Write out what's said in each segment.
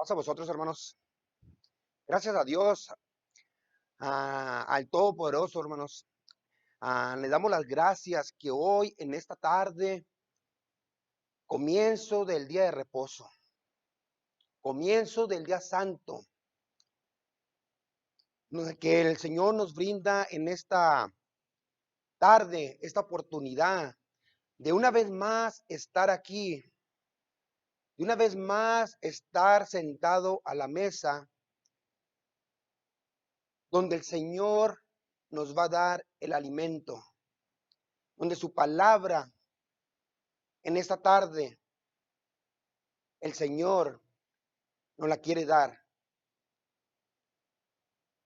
Pasa a vosotros, hermanos. Gracias a Dios, al Todopoderoso, hermanos. Le damos las gracias que hoy, en esta tarde, comienzo del día de reposo, comienzo del día santo, que el Señor nos brinda en esta tarde, esta oportunidad de una vez más estar aquí, de una vez más estar sentado a la mesa, donde el Señor nos va a dar el alimento, donde su palabra en esta tarde el Señor nos la quiere dar.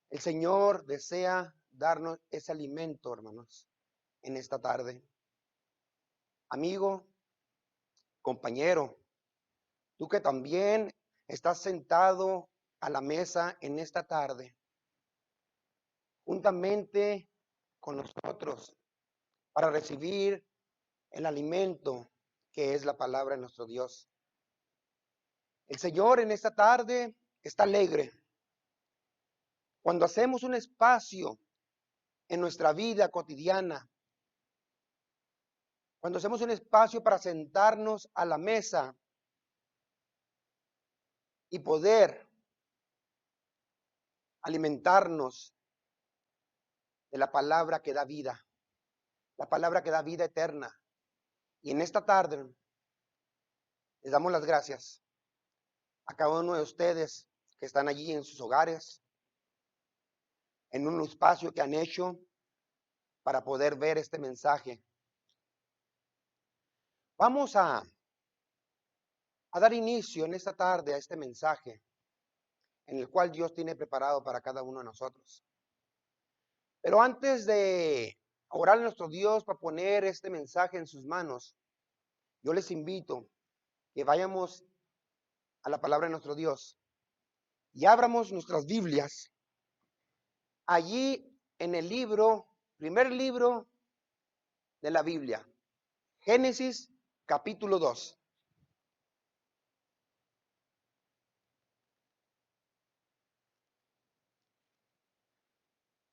El Señor desea darnos ese alimento, hermanos, en esta tarde. Amigo, compañero, tú que también estás sentado a la mesa en esta tarde, juntamente con nosotros, para recibir el alimento que es la palabra de nuestro Dios. El Señor en esta tarde está alegre. Cuando hacemos un espacio en nuestra vida cotidiana, cuando hacemos un espacio para sentarnos a la mesa y poder alimentarnos de la palabra que da vida, la palabra que da vida eterna. Y en esta tarde les damos las gracias a cada uno de ustedes que están allí en sus hogares, en un espacio que han hecho para poder ver este mensaje. Vamos a dar inicio en esta tarde a este mensaje en el cual Dios tiene preparado para cada uno de nosotros. Pero antes de orar a nuestro Dios para poner este mensaje en sus manos, yo les invito que vayamos a la palabra de nuestro Dios y abramos nuestras Biblias allí en el primer libro de la Biblia, Génesis capítulo 2.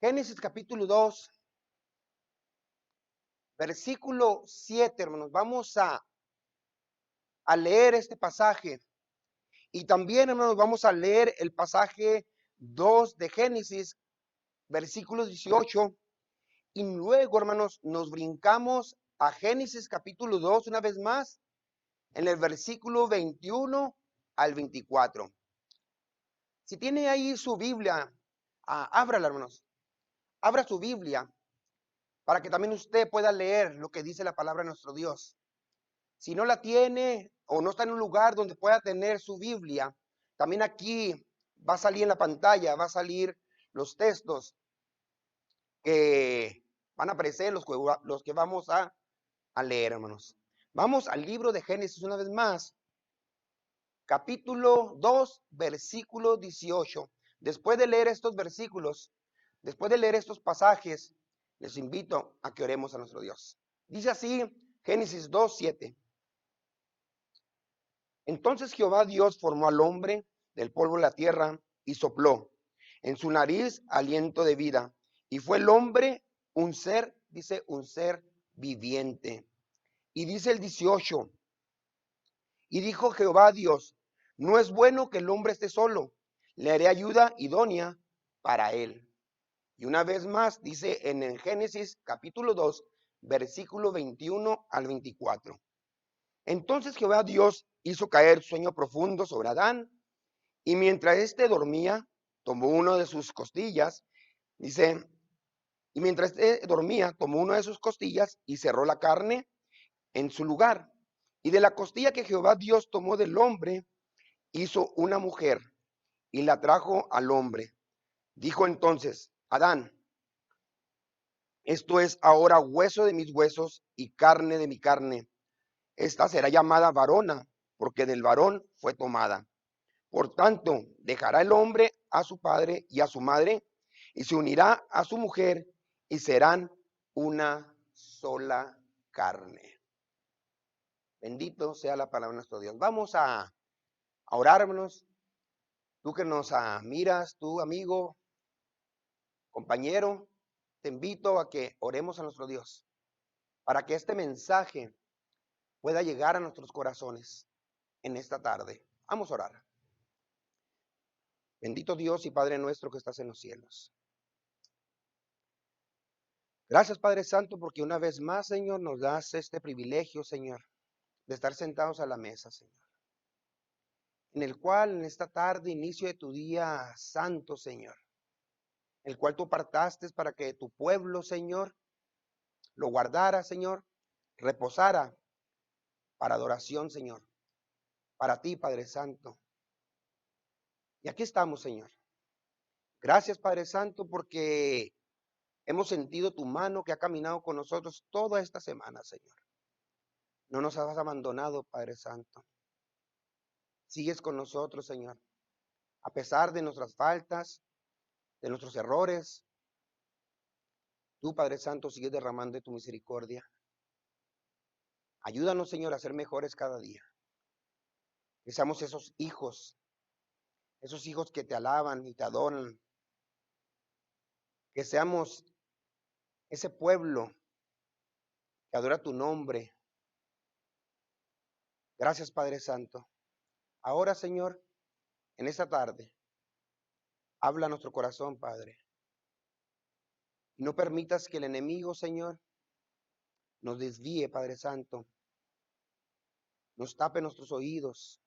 Génesis capítulo 2, versículo 7, hermanos. Vamos a leer este pasaje. Y también, hermanos, vamos a leer el pasaje 2 de Génesis, versículo 18. Y luego, hermanos, nos brincamos a Génesis capítulo 2 una vez más, en el versículo 21 al 24. Si tiene ahí su Biblia, ábrala, hermanos. Abra su Biblia para que también usted pueda leer lo que dice la palabra de nuestro Dios. Si no la tiene o no está en un lugar donde pueda tener su Biblia, también aquí va a salir en la pantalla, va a salir los textos que van a aparecer, los que vamos a leer, hermanos. Vamos al libro de Génesis una vez más, capítulo 2, versículo 18. Después de leer estos versículos, después de leer estos pasajes, les invito a que oremos a nuestro Dios. Dice así, Génesis 2, 7. Entonces Jehová Dios formó al hombre del polvo de la tierra y sopló en su nariz aliento de vida. Y fue el hombre un ser, dice, un ser viviente. Y dice el 18, y dijo Jehová Dios, no es bueno que el hombre esté solo, le haré ayuda idónea para él. Y una vez más dice en el Génesis capítulo 2, versículo 21 al 24. Entonces Jehová Dios hizo caer sueño profundo sobre Adán, y mientras éste dormía, tomó uno de sus costillas, dice, y mientras éste dormía, tomó una de sus costillas y cerró la carne en su lugar. Y de la costilla que Jehová Dios tomó del hombre, hizo una mujer y la trajo al hombre. Dijo entonces, Adán, esto es ahora hueso de mis huesos y carne de mi carne. Esta será llamada varona, porque del varón fue tomada. Por tanto, dejará el hombre a su padre y a su madre, y se unirá a su mujer, y serán una sola carne. Bendito sea la palabra de nuestro Dios. Vamos a orarnos Tú que nos miras, tú amigo, compañero, te invito a que oremos a nuestro Dios para que este mensaje pueda llegar a nuestros corazones en esta tarde. Vamos a orar. Bendito Dios y Padre nuestro que estás en los cielos. Gracias, Padre Santo, porque una vez más, Señor, nos das este privilegio, Señor, de estar sentados a la mesa, Señor, en el cual en esta tarde, inicio de tu día santo, Señor, el cual tú apartaste para que tu pueblo, Señor, lo guardara, Señor, reposara para adoración, Señor, para ti, Padre Santo. Y aquí estamos, Señor. Gracias, Padre Santo, porque hemos sentido tu mano que ha caminado con nosotros toda esta semana, Señor. No nos has abandonado, Padre Santo. Sigues con nosotros, Señor. A pesar de nuestras faltas, de nuestros errores, tú, Padre Santo, sigues derramando de tu misericordia. Ayúdanos, Señor, a ser mejores cada día. Que seamos esos hijos que te alaban y te adoran. Que seamos ese pueblo que adora tu nombre. Gracias, Padre Santo. Ahora, Señor, en esta tarde, habla a nuestro corazón, Padre. Y no permitas que el enemigo, Señor, nos desvíe, Padre Santo. Nos tape nuestros oídos.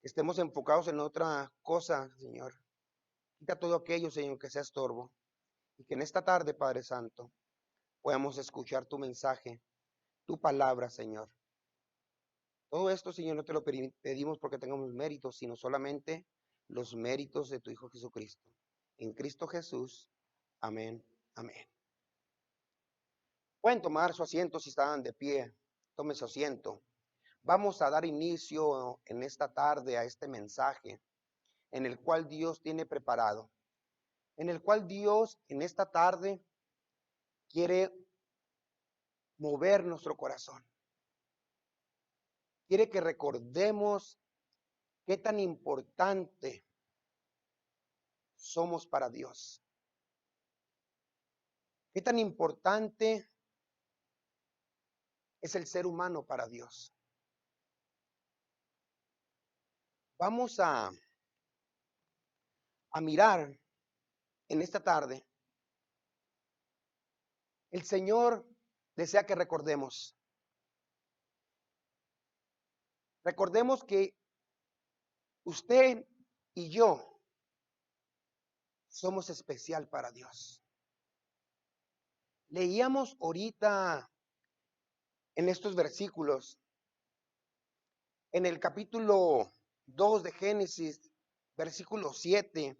Que estemos enfocados en otra cosa, Señor. Quita todo aquello, Señor, que sea estorbo. Y que en esta tarde, Padre Santo, podamos escuchar tu mensaje, tu palabra, Señor. Todo esto, Señor, no te lo pedimos porque tengamos méritos, sino solamente los méritos de tu Hijo Jesucristo. En Cristo Jesús. Amén. Amén. Pueden tomar su asiento si están de pie. Tome su asiento. Vamos a dar inicio en esta tarde a este mensaje en el cual Dios tiene preparado. En el cual Dios en esta tarde quiere mover nuestro corazón. Quiere que recordemos qué tan importante somos para Dios. Qué tan importante es el ser humano para Dios. Vamos a mirar en esta tarde. El Señor desea que recordemos. Recordemos que usted y yo somos especial para Dios. Leíamos ahorita en estos versículos, en el capítulo 2 de Génesis, versículo 7,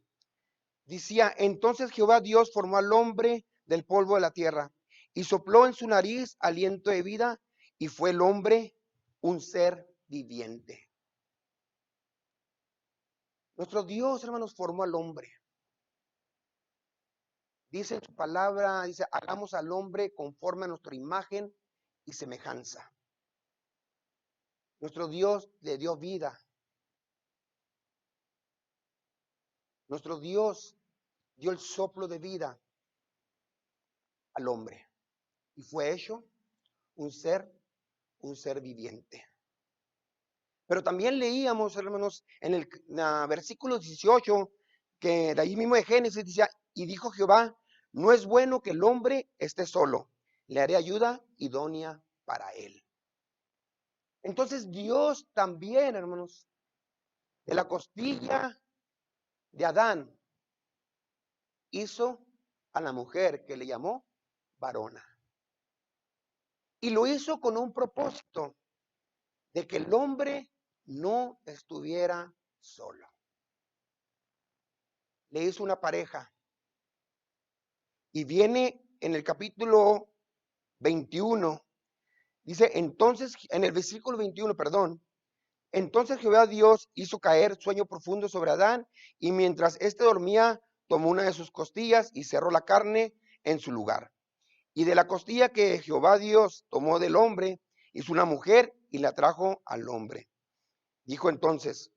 decía, entonces Jehová Dios formó al hombre del polvo de la tierra y sopló en su nariz aliento de vida y fue el hombre un ser viviente. Nuestro Dios, hermanos, formó al hombre. Dice en su palabra, dice, hagamos al hombre conforme a nuestra imagen y semejanza. Nuestro Dios le dio vida. Nuestro Dios dio el soplo de vida al hombre y fue hecho un ser viviente. Pero también leíamos, hermanos, en el versículo 18, que de ahí mismo de Génesis decía, y dijo Jehová, no es bueno que el hombre esté solo, le haré ayuda idónea para él. Entonces Dios también, hermanos, de la costilla de Adán, hizo a la mujer que le llamó varona. Y lo hizo con un propósito de que el hombre no estuviera solo. Le hizo una pareja. Y viene en el capítulo 21, dice, entonces, en el versículo 21, perdón, entonces Jehová Dios hizo caer sueño profundo sobre Adán, y mientras éste dormía, tomó una de sus costillas y cerró la carne en su lugar. Y de la costilla que Jehová Dios tomó del hombre, hizo una mujer y la trajo al hombre. Dijo entonces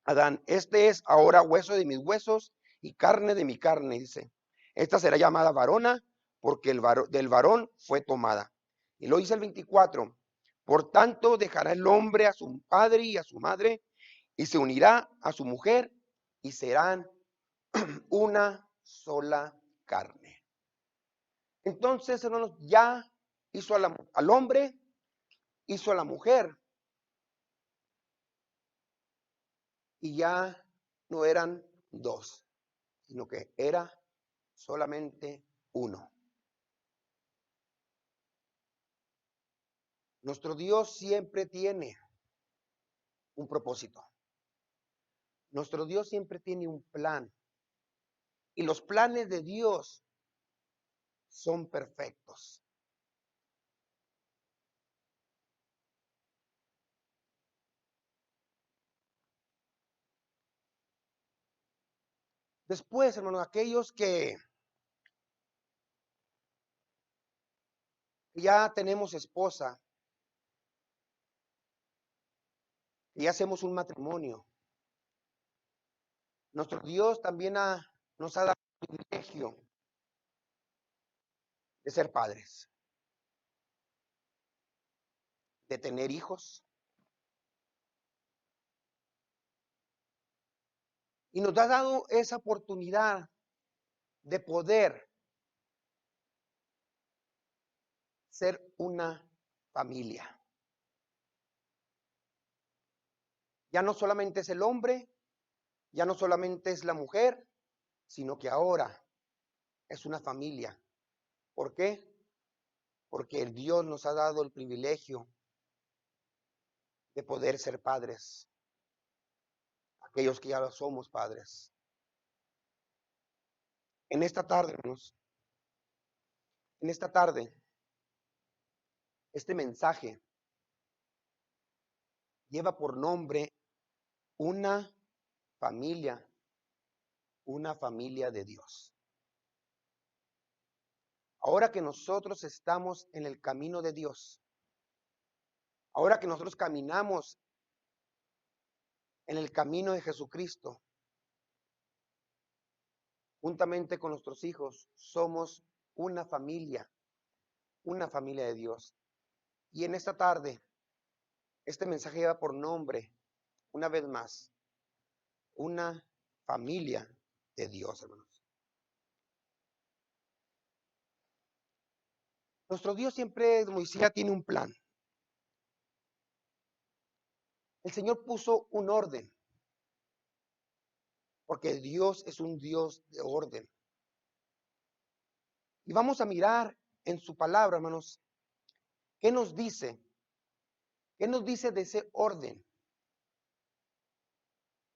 Adán, este es ahora hueso de mis huesos y carne de mi carne, dice. Esta será llamada varona porque del varón fue tomada. Y lo dice el 24. Por tanto, dejará el hombre a su padre y a su madre y se unirá a su mujer y serán una sola carne. Entonces, hermanos, ya hizo al hombre, hizo a la mujer y ya no eran dos, sino que era solamente uno. Nuestro Dios siempre tiene un propósito. Nuestro Dios siempre tiene un plan. Y los planes de Dios son perfectos. Después, hermanos, aquellos que ya tenemos esposa, que ya hacemos un matrimonio, nuestro Dios también nos ha dado el privilegio de ser padres, de tener hijos, y nos ha dado esa oportunidad de poder ser una familia. Ya no solamente es el hombre, ya no solamente es la mujer, sino que ahora es una familia. ¿Por qué? Porque el Dios nos ha dado el privilegio de poder ser padres, aquellos que ya lo somos padres. En esta tarde, hermanos, en esta tarde, este mensaje lleva por nombre una familia, una familia de Dios. Ahora que nosotros estamos en el camino de Dios, ahora que nosotros caminamos en el camino de Jesucristo, juntamente con nuestros hijos, somos una familia de Dios. Y en esta tarde, este mensaje lleva por nombre, una vez más, una familia de Dios, hermanos. Nuestro Dios siempre, como decía, tiene un plan. El Señor puso un orden, porque Dios es un Dios de orden. Y vamos a mirar en su palabra, hermanos, ¿qué nos dice? ¿Qué nos dice de ese orden?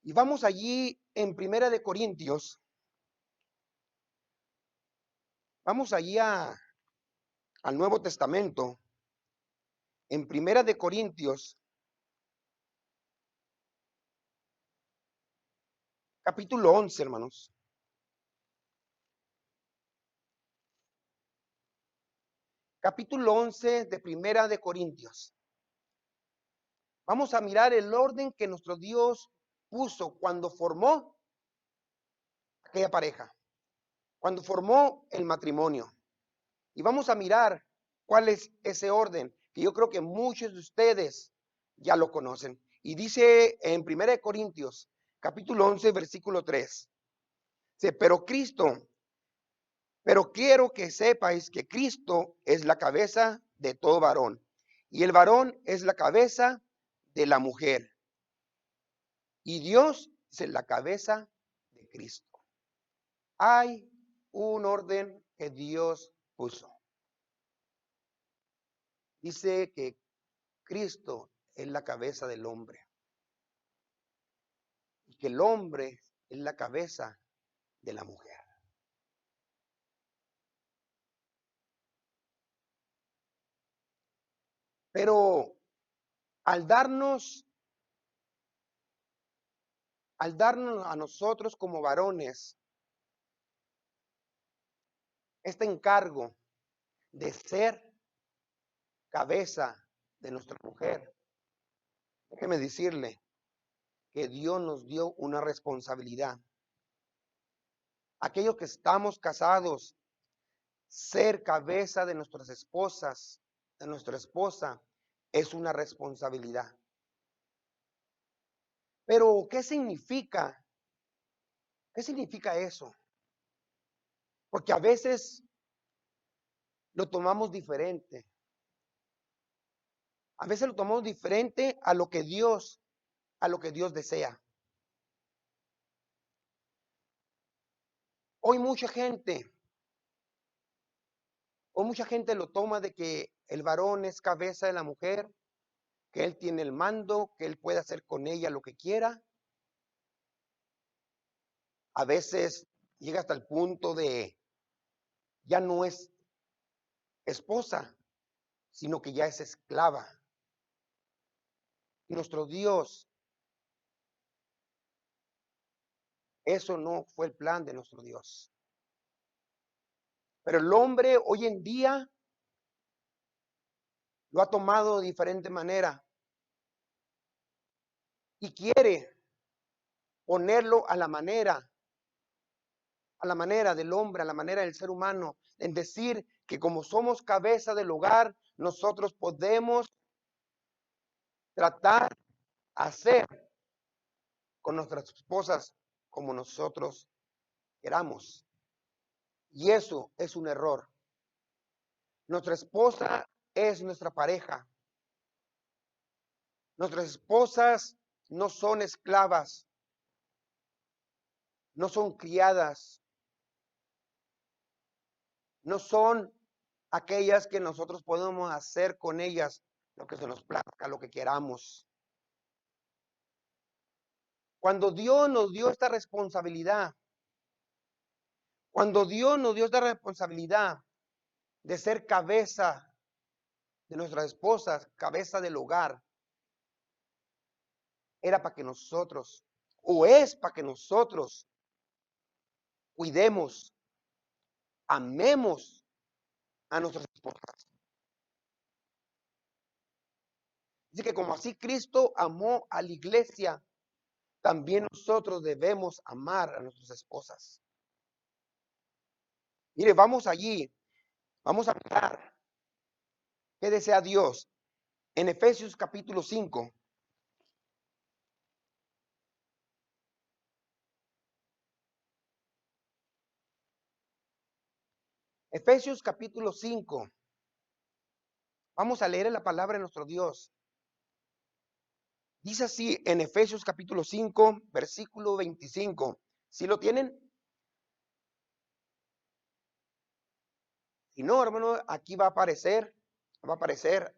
Y vamos allí en Primera de Corintios, vamos allí al Nuevo Testamento, en Primera de Corintios, capítulo 11, hermanos. Capítulo 11 de Primera de Corintios. Vamos a mirar el orden que nuestro Dios puso cuando formó aquella pareja, cuando formó el matrimonio. Y vamos a mirar cuál es ese orden, que yo creo que muchos de ustedes ya lo conocen. Y dice en 1 Corintios, capítulo 11, versículo 3, dice, pero quiero que sepáis que Cristo es la cabeza de todo varón, y el varón es la cabeza de la mujer, y Dios es la cabeza de Cristo. Hay un orden que Dios puso. Dice que Cristo es la cabeza del hombre y que el hombre es la cabeza de la mujer. Pero al darnos, al darnos a nosotros como varones este encargo de ser cabeza de nuestra mujer, déjeme decirle que Dios nos dio una responsabilidad. Aquellos que estamos casados, ser cabeza de nuestras esposas, de nuestra esposa, es una responsabilidad. Pero, ¿qué significa? ¿Qué significa eso? Porque a veces lo tomamos diferente. A veces lo tomamos diferente a lo que Dios desea. Hoy mucha gente lo toma de que el varón es cabeza de la mujer, que él tiene el mando, que él puede hacer con ella lo que quiera. A veces llega hasta el punto de ya no es esposa, sino que ya es esclava. Y nuestro Dios, eso no fue el plan de nuestro Dios. Pero el hombre hoy en día lo ha tomado de diferente manera y quiere ponerlo a la manera del hombre, a la manera del ser humano, en decir que como somos cabeza del hogar, nosotros podemos tratar, hacer con nuestras esposas como nosotros queramos. Y eso es un error. Nuestra esposa es nuestra pareja. Nuestras esposas no son esclavas, no son criadas, no son aquellas que nosotros podemos hacer con ellas lo que se nos plazca, lo que queramos. Cuando Dios nos dio esta responsabilidad, de ser cabeza de nuestras esposas, cabeza del hogar, era para que nosotros, o es para que nosotros cuidemos, amemos a nuestras esposas. Dice que como así Cristo amó a la iglesia, también nosotros debemos amar a nuestras esposas. Mire, vamos allí, vamos a mirar qué desea Dios en Efesios capítulo 5. Efesios capítulo 5. Vamos a leer la palabra de nuestro Dios. Dice así en Efesios capítulo 5, versículo 25. ¿Sí lo tienen? Si no, hermano, aquí va a aparecer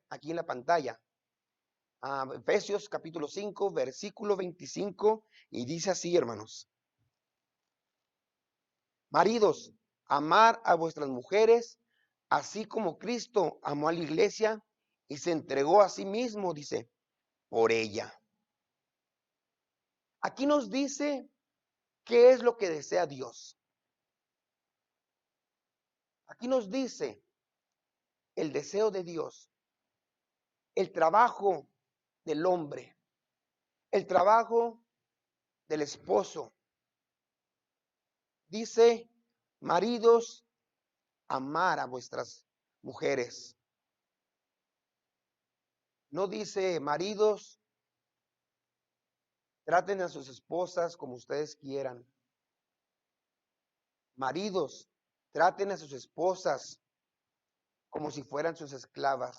aquí en la pantalla. Efesios capítulo 5, versículo 25, y dice así, hermanos. Maridos, amar a vuestras mujeres, así como Cristo amó a la iglesia y se entregó a sí mismo, dice, por ella. Aquí nos dice qué es lo que desea Dios. Aquí nos dice el deseo de Dios, el trabajo del hombre, el trabajo del esposo. Dice, maridos, amar a vuestras mujeres. No dice, maridos, traten a sus esposas como ustedes quieran. Maridos, traten a sus esposas como si fueran sus esclavas.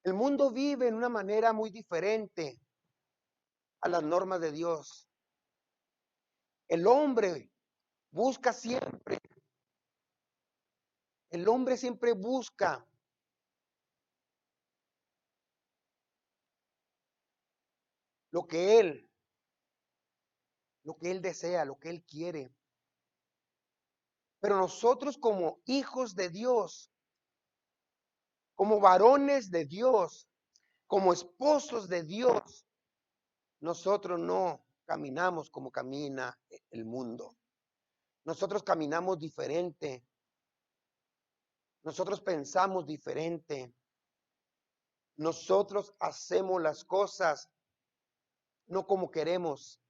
El mundo vive en una manera muy diferente a las normas de Dios. El hombre busca siempre, el hombre siempre busca lo que él desea, lo que él quiere. Pero nosotros como hijos de Dios, como varones de Dios, como esposos de Dios, nosotros no caminamos como camina el mundo. Nosotros caminamos diferente. Nosotros pensamos diferente. Nosotros hacemos las cosas no como queremos,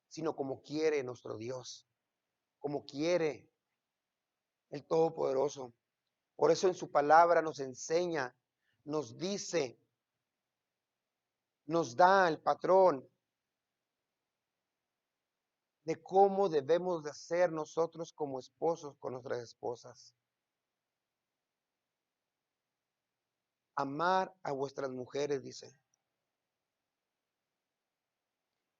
sino como quiere nuestro Dios, como quiere el Todopoderoso. Por eso en su palabra nos enseña, nos dice, nos da el patrón de cómo debemos de ser nosotros como esposos con nuestras esposas. Amar a vuestras mujeres, dice.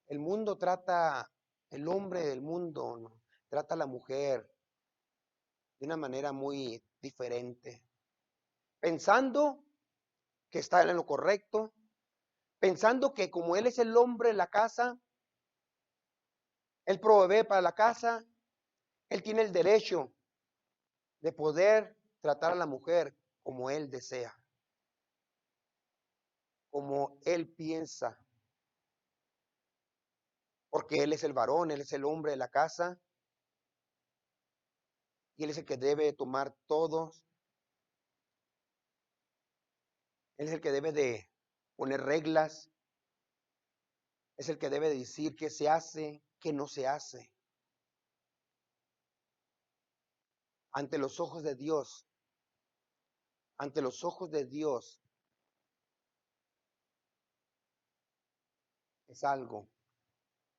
El mundo trata, el hombre del mundo, ¿no?, trata a la mujer de una manera muy diferente, pensando que está en lo correcto, pensando que como él es el hombre de la casa, él provee para la casa, él tiene el derecho de poder tratar a la mujer como él desea, como él piensa, porque él es el varón, él es el hombre de la casa, y él es el que debe tomar todos, él es el que debe de poner reglas, es el que debe de decir qué se hace, qué no se hace. Ante los ojos de Dios, ante los ojos de Dios, es algo,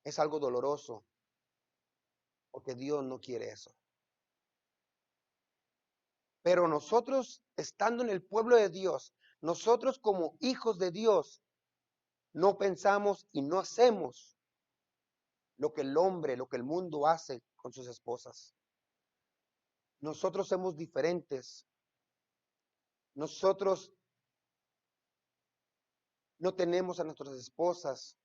es algo doloroso, porque Dios no quiere eso. Pero nosotros, estando en el pueblo de Dios, nosotros como hijos de Dios, no pensamos y no hacemos lo que el hombre, lo que el mundo hace con sus esposas. Nosotros somos diferentes. Nosotros no tenemos a nuestras esposas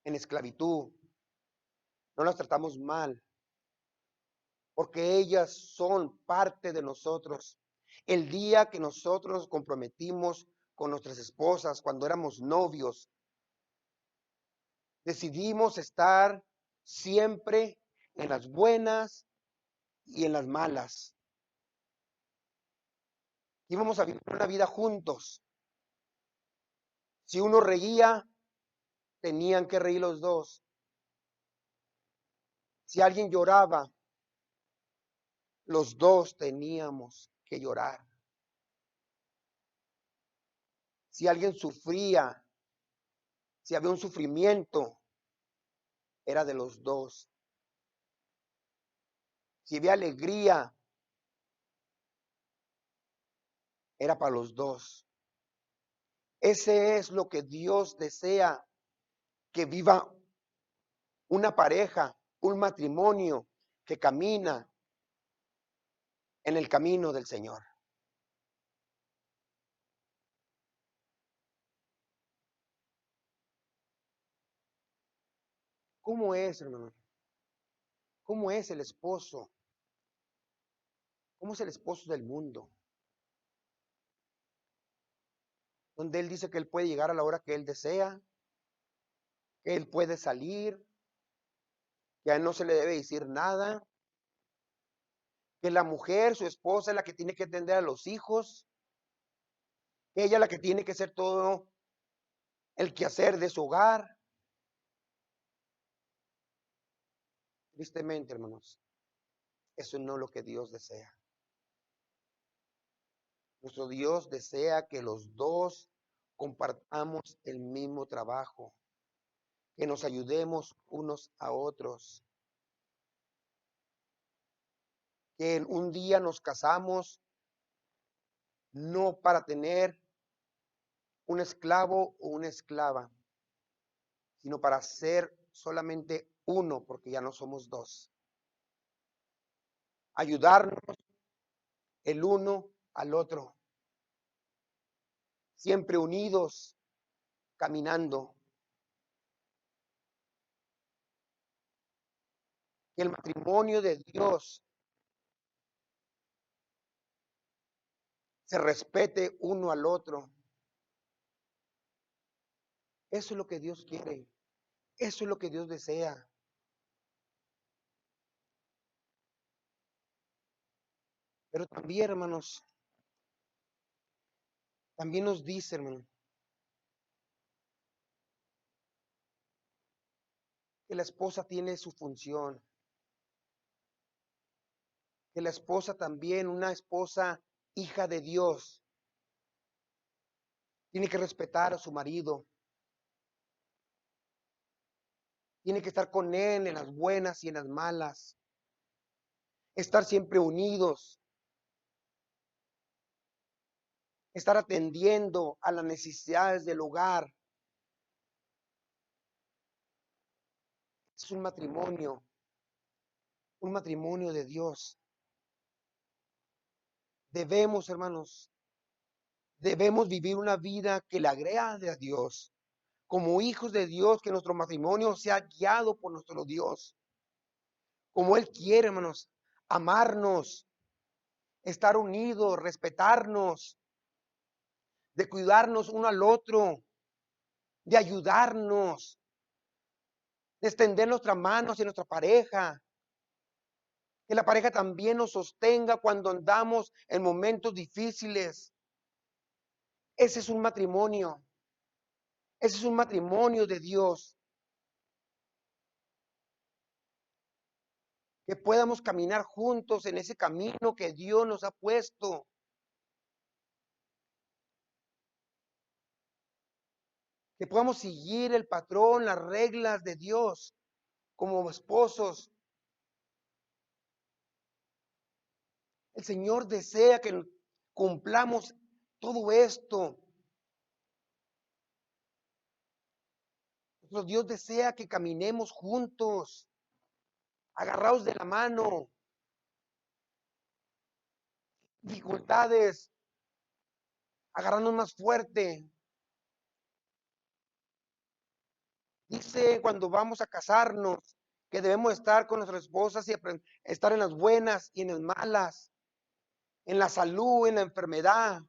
en esclavitud, no las tratamos mal, porque ellas son parte de nosotros. El día que nosotros nos comprometimos con nuestras esposas, cuando éramos novios, decidimos estar siempre en las buenas y en las malas. Íbamos a vivir una vida juntos. Si uno reía, tenían que reír los dos. Si alguien lloraba, los dos teníamos que llorar. Si alguien sufría, si había un sufrimiento, era de los dos. Si había alegría, era para los dos. Ese es lo que Dios desea, que viva una pareja, un matrimonio que camina en el camino del Señor. ¿Cómo es, hermano? ¿Cómo es el esposo? ¿Cómo es el esposo del mundo? Donde él dice que él puede llegar a la hora que él desea, que él puede salir, que a él no se le debe decir nada, que la mujer, su esposa, es la que tiene que atender a los hijos, que ella es la que tiene que hacer todo el quehacer de su hogar. Tristemente, hermanos, eso no es lo que Dios desea. Nuestro Dios desea que los dos compartamos el mismo trabajo, que nos ayudemos unos a otros, que en un día nos casamos no para tener un esclavo o una esclava, sino para ser solamente uno, porque ya no somos dos. Ayudarnos el uno al otro, siempre unidos, caminando. Que el matrimonio de Dios se respete uno al otro. Eso es lo que Dios quiere. Eso es lo que Dios desea. Pero también, hermanos, también nos dice, hermano, que la esposa tiene su función, que la esposa también, una esposa hija de Dios, tiene que respetar a su marido, tiene que estar con él en las buenas y en las malas, estar siempre unidos, estar atendiendo a las necesidades del hogar. Es un matrimonio de Dios. Debemos, hermanos, debemos vivir una vida que le agrade a Dios. Como hijos de Dios, que nuestro matrimonio sea guiado por nuestro Dios. Como Él quiere, hermanos, amarnos, estar unidos, respetarnos, de cuidarnos uno al otro, de ayudarnos, de extender nuestras manos hacia nuestra pareja. Que la pareja también nos sostenga cuando andamos en momentos difíciles. Ese es un matrimonio. Ese es un matrimonio de Dios. Que podamos caminar juntos en ese camino que Dios nos ha puesto. Que podamos seguir el patrón, las reglas de Dios como esposos. El Señor desea que cumplamos todo esto. Nuestro Dios desea que caminemos juntos, agarrados de la mano. Dificultades, agarrarnos más fuerte. Dice cuando vamos a casarnos que debemos estar con nuestras esposas y estar en las buenas y en las malas, en la salud, en la enfermedad.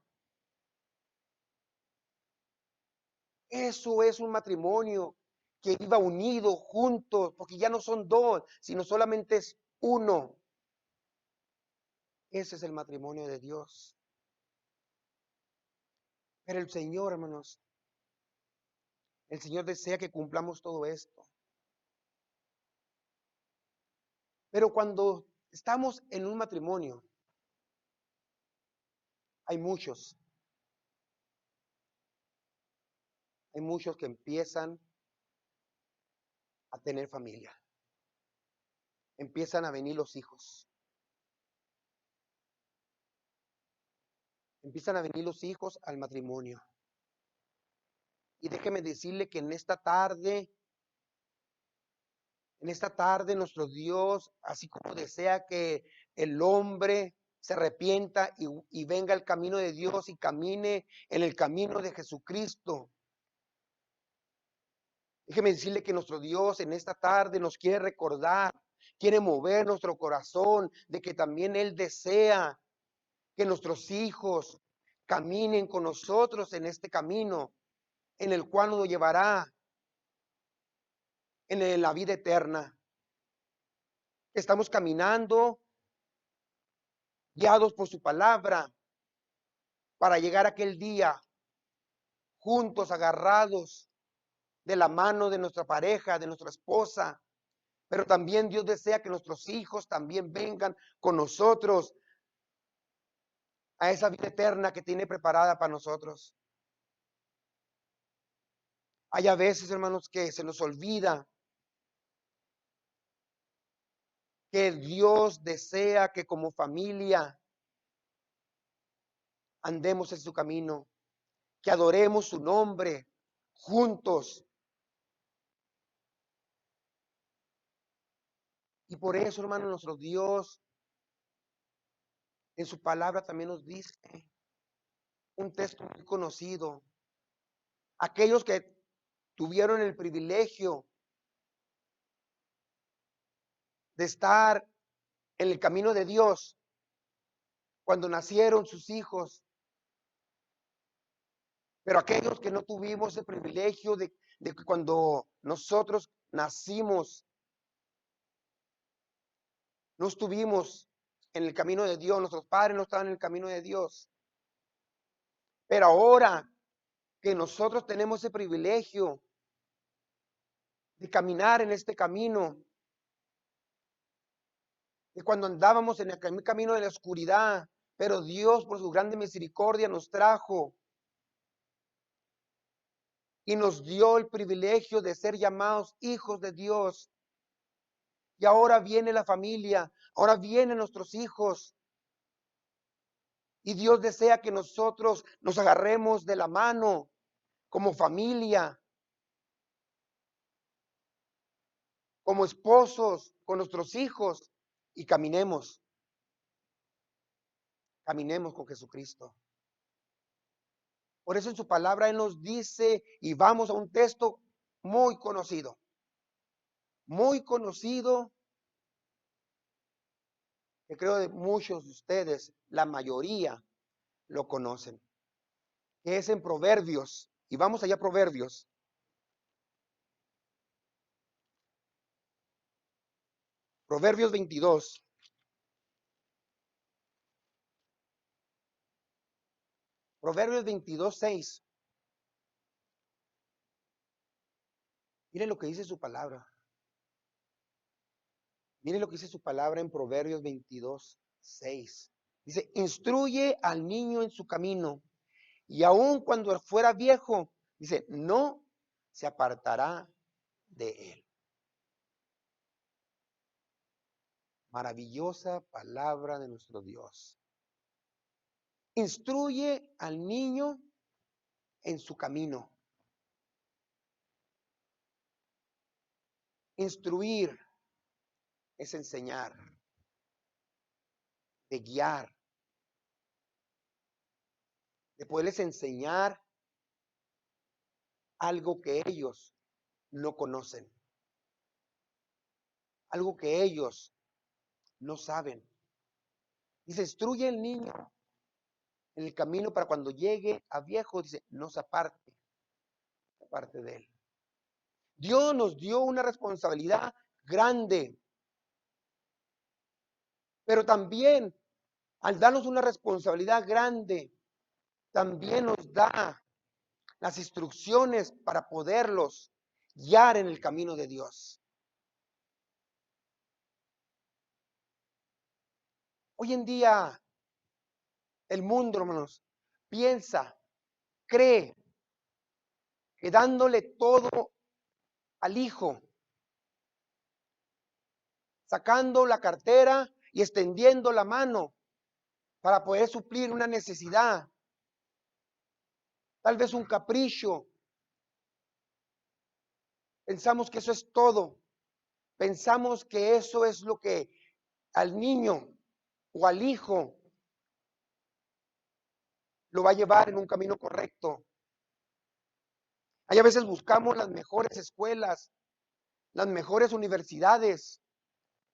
Eso es un matrimonio que viva unido, juntos, porque ya no son dos, sino solamente es uno. Ese es el matrimonio de Dios. Pero el Señor, hermanos, el Señor desea que cumplamos todo esto. Pero cuando estamos en un matrimonio, hay muchos que empiezan a tener familia. Empiezan a venir los hijos. Empiezan a venir los hijos al matrimonio. Y déjeme decirle que en esta tarde nuestro Dios, así como desea que el hombre se arrepienta y venga al camino de Dios y camine en el camino de Jesucristo. Déjeme decirle que nuestro Dios en esta tarde nos quiere recordar, quiere mover nuestro corazón de que también Él desea que nuestros hijos caminen con nosotros en este camino, en el cual nos llevará en la vida eterna. Estamos caminando guiados por su palabra para llegar a aquel día juntos, agarrados de la mano de nuestra pareja, de nuestra esposa. Pero también Dios desea que nuestros hijos también vengan con nosotros a esa vida eterna que tiene preparada para nosotros. Hay a veces, hermanos, que se nos olvida que Dios desea que como familia andemos en su camino, que adoremos su nombre juntos. Y por eso, hermano, nuestro Dios en su palabra también nos dice un texto muy conocido. Aquellos que tuvieron el privilegio de estar en el camino de Dios cuando nacieron sus hijos, pero aquellos que no tuvimos el privilegio de que cuando nosotros nacimos, no estuvimos en el camino de Dios, nuestros padres no estaban en el camino de Dios. Pero ahora que nosotros tenemos ese privilegio de caminar en este camino, de cuando andábamos en el camino de la oscuridad, pero Dios por su grande misericordia nos trajo y nos dio el privilegio de ser llamados hijos de Dios. Y ahora viene la familia, ahora vienen nuestros hijos. Y Dios desea que nosotros nos agarremos de la mano como familia, como esposos, con nuestros hijos y caminemos con Jesucristo. Por eso en su palabra Él nos dice, y vamos a un texto muy conocido, que creo de muchos de ustedes, la mayoría lo conocen, que es en Proverbios. Y vamos allá a Proverbios. Proverbios 22. Proverbios 22, 6. Miren lo que dice su palabra. Miren lo que dice su palabra en Proverbios 22, 6. Dice, instruye al niño en su camino, y aun cuando fuera viejo, dice, no se apartará de él. Maravillosa palabra de nuestro Dios. Instruye al niño en su camino. Instruir es enseñar, de guiar, de poderles enseñar algo que ellos no conocen, algo que ellos no saben. Dice, instruye al niño en el camino para cuando llegue a viejo, dice, no se aparte de él. Dios nos dio una responsabilidad grande, pero también al darnos una responsabilidad grande, también nos da las instrucciones para poderlos guiar en el camino de Dios. Hoy en día, el mundo, hermanos, piensa, cree que dándole todo al hijo, sacando la cartera y extendiendo la mano para poder suplir una necesidad, tal vez un capricho. Pensamos que eso es todo. Pensamos que eso es lo que al niño o al hijo lo va a llevar en un camino correcto. Hay a veces buscamos las mejores escuelas, las mejores universidades,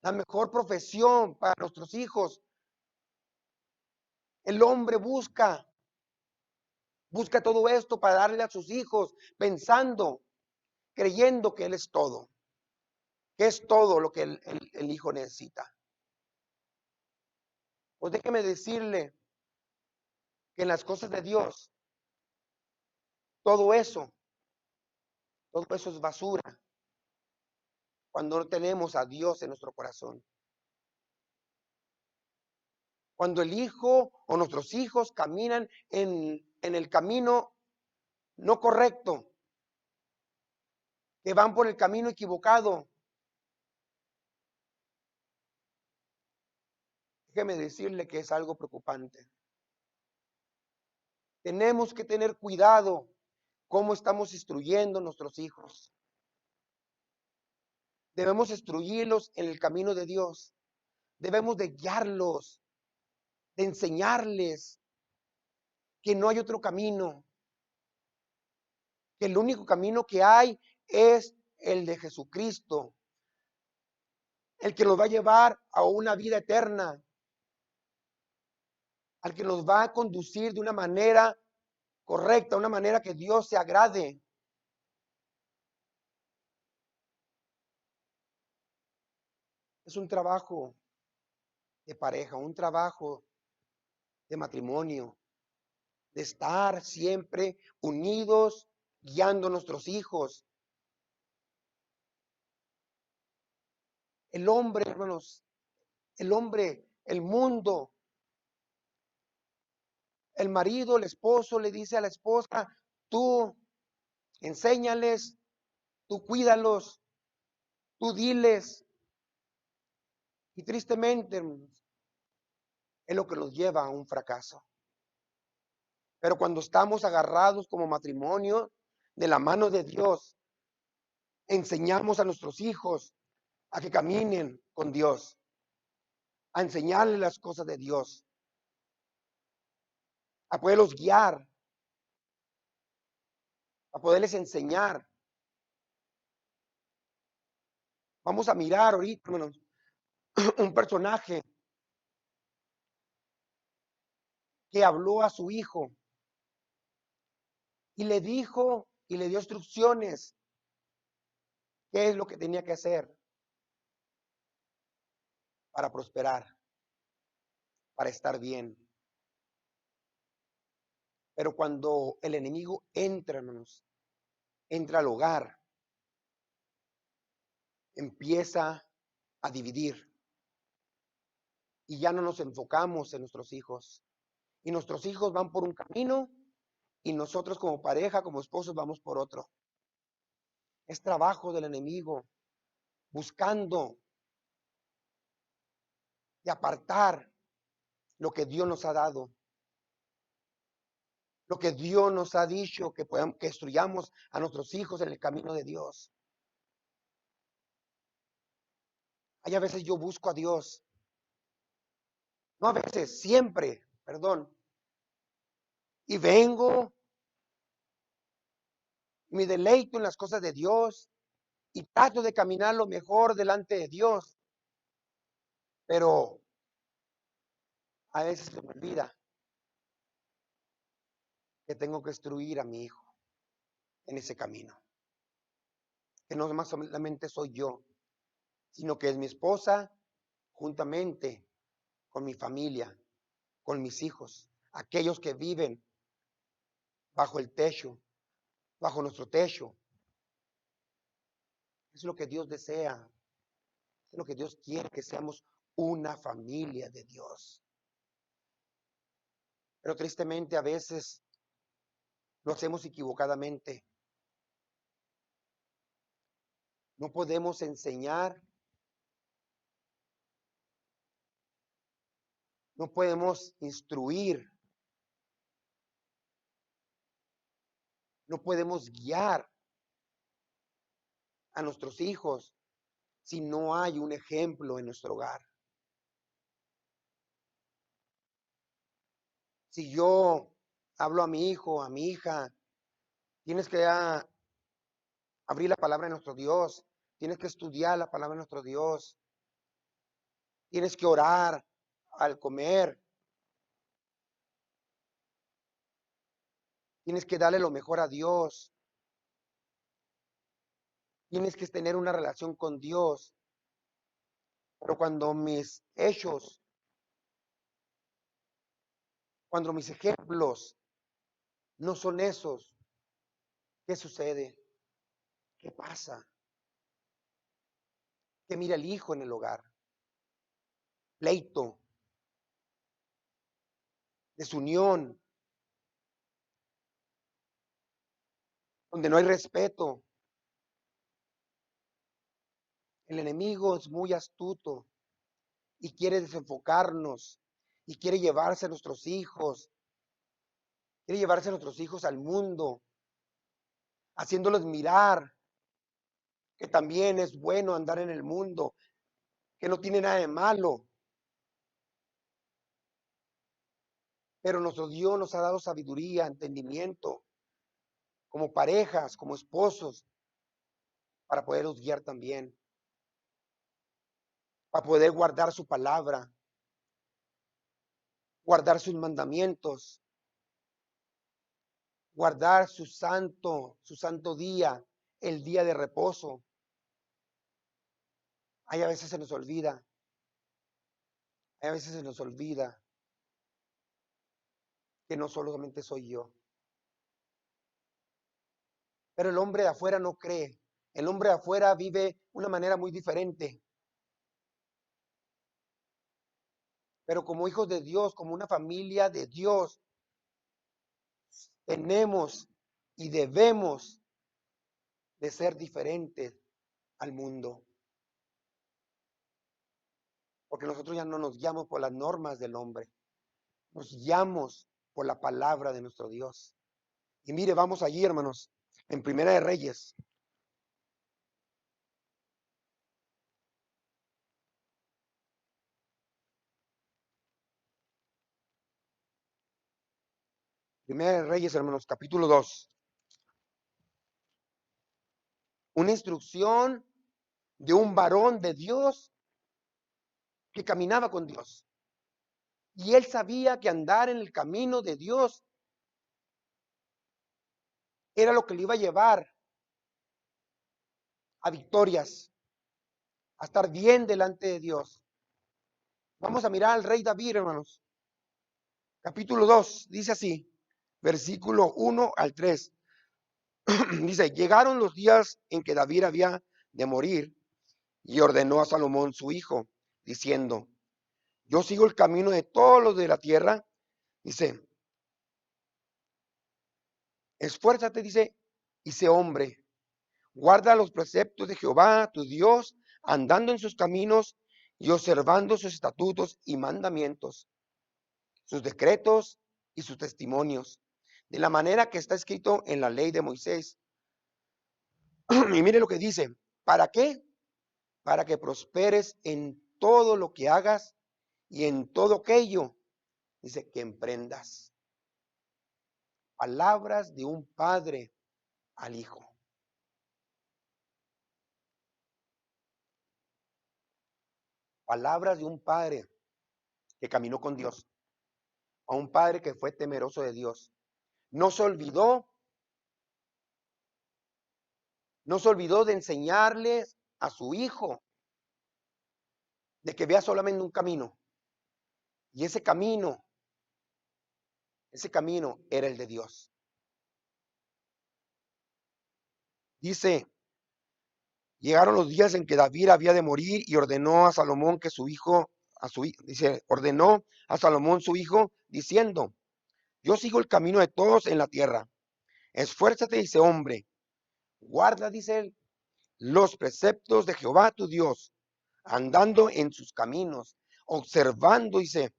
la mejor profesión para nuestros hijos. El hombre busca todo esto para darle a sus hijos, pensando, creyendo que él es todo, que es todo lo que el hijo necesita. Pues déjeme decirle que en las cosas de Dios, todo eso es basura cuando no tenemos a Dios en nuestro corazón. Cuando el hijo o nuestros hijos caminan en el camino no correcto, que van por el camino equivocado, déjeme decirle que es algo preocupante. Tenemos que tener cuidado cómo estamos instruyendo a nuestros hijos. Debemos instruirlos en el camino de Dios. Debemos de guiarlos, de enseñarles que no hay otro camino, que el único camino que hay es el de Jesucristo, el que nos va a llevar a una vida eterna, al que nos va a conducir de una manera correcta, una manera que Dios se agrade. Es un trabajo de pareja, un trabajo de matrimonio, de estar siempre unidos, guiando a nuestros hijos. El hombre, hermanos, el hombre, el mundo, el marido, el esposo le dice a la esposa, tú enséñales, tú cuídalos, tú diles. Y tristemente, hermanos, es lo que nos lleva a un fracaso. Pero cuando estamos agarrados como matrimonio de la mano de Dios, enseñamos a nuestros hijos a que caminen con Dios, a enseñarles las cosas de Dios, a poderlos guiar, a poderles enseñar. Vamos a mirar ahorita, hermanos, un personaje que habló a su hijo y le dijo y le dio instrucciones qué es lo que tenía que hacer para prosperar, para estar bien. Pero cuando el enemigo entra, hermanos, entra al hogar, empieza a dividir y ya no nos enfocamos en nuestros hijos. Y nuestros hijos van por un camino y nosotros como pareja, como esposos, vamos por otro. Es trabajo del enemigo buscando de apartar lo que Dios nos ha dado, lo que Dios nos ha dicho que instruyamos a nuestros hijos en el camino de Dios. Hay a veces yo busco a Dios, no a veces, siempre, perdón, y vengo y me deleito en las cosas de Dios y trato de caminar lo mejor delante de Dios, pero a veces se me olvida que tengo que instruir a mi hijo en ese camino, que no más solamente soy yo, sino que es mi esposa juntamente con mi familia, con mis hijos, aquellos que viven bajo el techo, bajo nuestro techo. Es lo que Dios desea, es lo que Dios quiere, que seamos una familia de Dios. Pero tristemente a veces lo hacemos equivocadamente. No podemos enseñar, no podemos instruir, no podemos guiar a nuestros hijos si no hay un ejemplo en nuestro hogar. Si yo hablo a mi hijo, a mi hija, tienes que abrir la palabra de nuestro Dios, tienes que estudiar la palabra de nuestro Dios, tienes que orar al comer, tienes que darle lo mejor a Dios, tienes que tener una relación con Dios. Pero cuando mis hechos, cuando mis ejemplos no son esos, ¿qué sucede? ¿Qué pasa? Que mira el hijo en el hogar, pleito, desunión, donde no hay respeto. El enemigo es muy astuto y quiere desenfocarnos y quiere llevarse a nuestros hijos, quiere llevarse a nuestros hijos al mundo, haciéndolos mirar que también es bueno andar en el mundo, que no tiene nada de malo. Pero nuestro Dios nos ha dado sabiduría, entendimiento, como parejas, como esposos, para poderlos guiar también, para poder guardar su palabra, guardar sus mandamientos, guardar su santo día, el día de reposo. Hay a veces se nos olvida, hay a veces se nos olvida que no solamente soy yo. Pero el hombre de afuera no cree. El hombre de afuera vive una manera muy diferente. Pero como hijos de Dios, como una familia de Dios, tenemos y debemos de ser diferentes al mundo. Porque nosotros ya no nos guiamos por las normas del hombre. Nos guiamos por la palabra de nuestro Dios. Y mire, vamos allí, hermanos, en Primera de Reyes. Primera de Reyes, hermanos, capítulo 2. Una instrucción de un varón de Dios que caminaba con Dios. Y él sabía que andar en el camino de Dios era lo que le iba a llevar a victorias, a estar bien delante de Dios. Vamos a mirar al rey David, hermanos. Capítulo 2, dice así, versículo 1 al 3. Dice, llegaron los días en que David había de morir y ordenó a Salomón su hijo, diciendo, yo sigo el camino de todos los de la tierra. Dice, esfuérzate, dice, y sé hombre. Guarda los preceptos de Jehová, tu Dios, andando en sus caminos y observando sus estatutos y mandamientos, sus decretos y sus testimonios, de la manera que está escrito en la ley de Moisés. Y mire lo que dice, ¿para qué? Para que prosperes en todo lo que hagas y en todo aquello, dice, que emprendas. Palabras de un padre al hijo. Palabras de un padre que caminó con Dios, a un padre que fue temeroso de Dios. No se olvidó, no se olvidó de enseñarles a su hijo de que vea solamente un camino. Y ese camino era el de Dios. Dice, llegaron los días en que David había de morir y ordenó a Salomón que su hijo, dice, ordenó a Salomón su hijo, diciendo, yo sigo el camino de todos en la tierra. Esfuérzate, dice hombre, guarda, dice él, los preceptos de Jehová tu Dios, andando en sus caminos, observando, dice,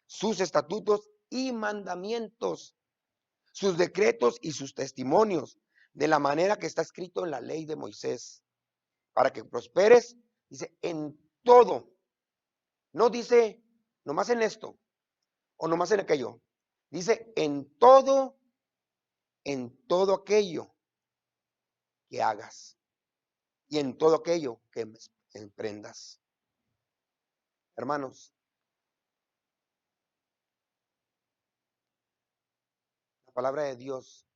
sus estatutos y mandamientos, sus decretos y sus testimonios, de la manera que está escrito en la ley de Moisés, para que prosperes, dice, en todo. No dice nomás en esto o nomás en aquello. Dice en todo aquello que hagas y en todo aquello que emprendas. Hermanos, la palabra de Dios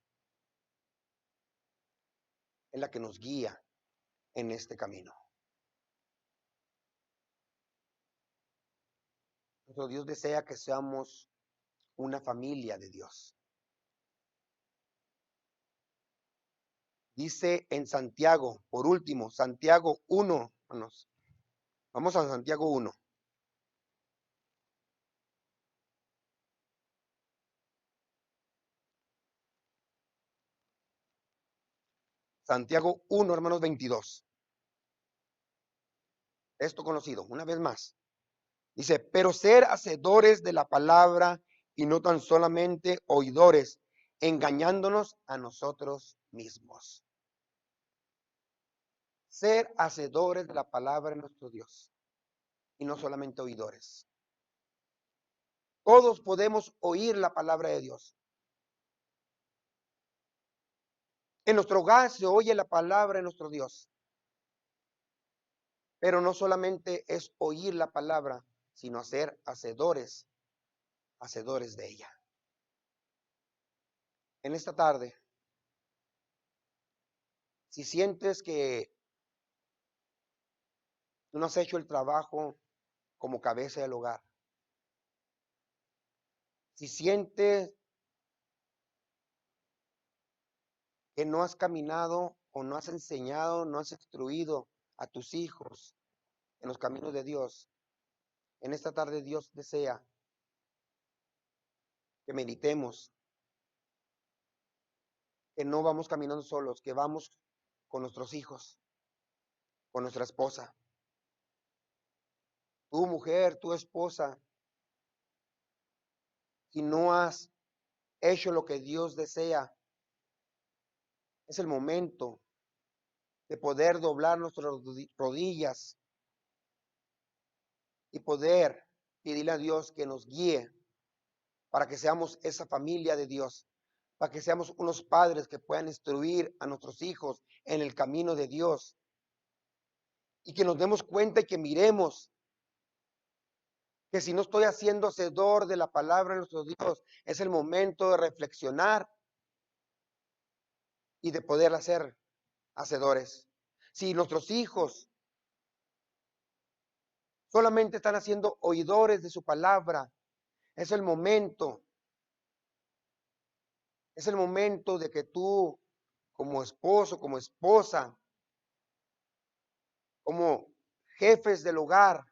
es la que nos guía en este camino. Nuestro Dios desea que seamos una familia de Dios. Dice en Santiago, por último, Santiago 1, hermanos. Vamos a Santiago 1. Santiago 1, hermanos, 22. Esto conocido, una vez más. Dice, pero ser hacedores de la palabra y no tan solamente oidores, engañándonos a nosotros mismos. Ser hacedores de la palabra de nuestro Dios y no solamente oidores. Todos podemos oír la palabra de Dios. En nuestro hogar se oye la palabra de nuestro Dios. Pero no solamente es oír la palabra, sino ser hacedores de ella. En esta tarde, si sientes que no has hecho el trabajo como cabeza del hogar, si sientes que no has caminado o no has enseñado, no has instruido a tus hijos en los caminos de Dios, en esta tarde Dios desea que meditemos, que no vamos caminando solos, que vamos con nuestros hijos, con nuestra esposa. Tu mujer, tu esposa, si no has hecho lo que Dios desea, es el momento de poder doblar nuestras rodillas y poder pedirle a Dios que nos guíe para que seamos esa familia de Dios, para que seamos unos padres que puedan instruir a nuestros hijos en el camino de Dios y que nos demos cuenta y que miremos que si no estoy haciendo hacedor de la palabra de nuestro Dios, es el momento de reflexionar y de poder hacer hacedores. Si nuestros hijos solamente están haciendo oidores de su palabra, es el momento, es el momento de que tú, como esposo, como esposa, como jefes del hogar,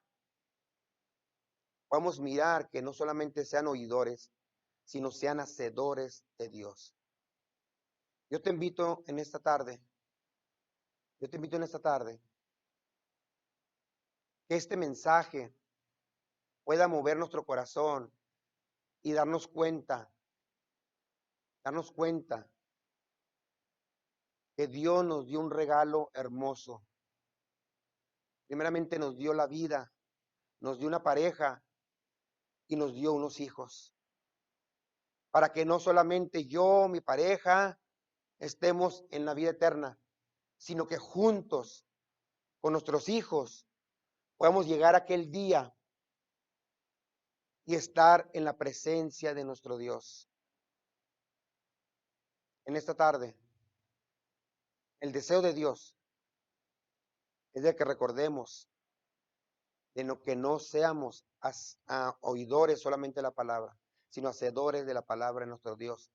vamos a mirar que no solamente sean oidores, sino sean hacedores de Dios. Yo te invito en esta tarde, yo te invito en esta tarde, que este mensaje pueda mover nuestro corazón y darnos cuenta que Dios nos dio un regalo hermoso. Primeramente nos dio la vida, nos dio una pareja y nos dio unos hijos. Para que no solamente yo, mi pareja, estemos en la vida eterna, sino que juntos con nuestros hijos podamos llegar a aquel día y estar en la presencia de nuestro Dios. En esta tarde, el deseo de Dios es de que recordemos de que no seamos oidores solamente de la palabra, sino hacedores de la palabra de nuestro Dios.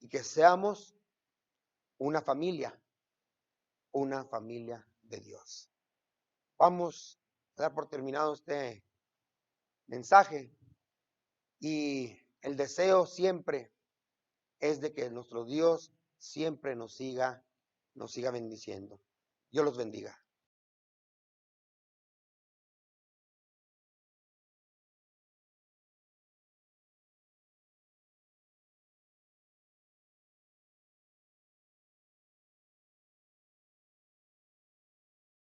Y que seamos una familia de Dios. Vamos a dar por terminado este mensaje y el deseo siempre es de que nuestro Dios siempre nos siga bendiciendo. Dios los bendiga.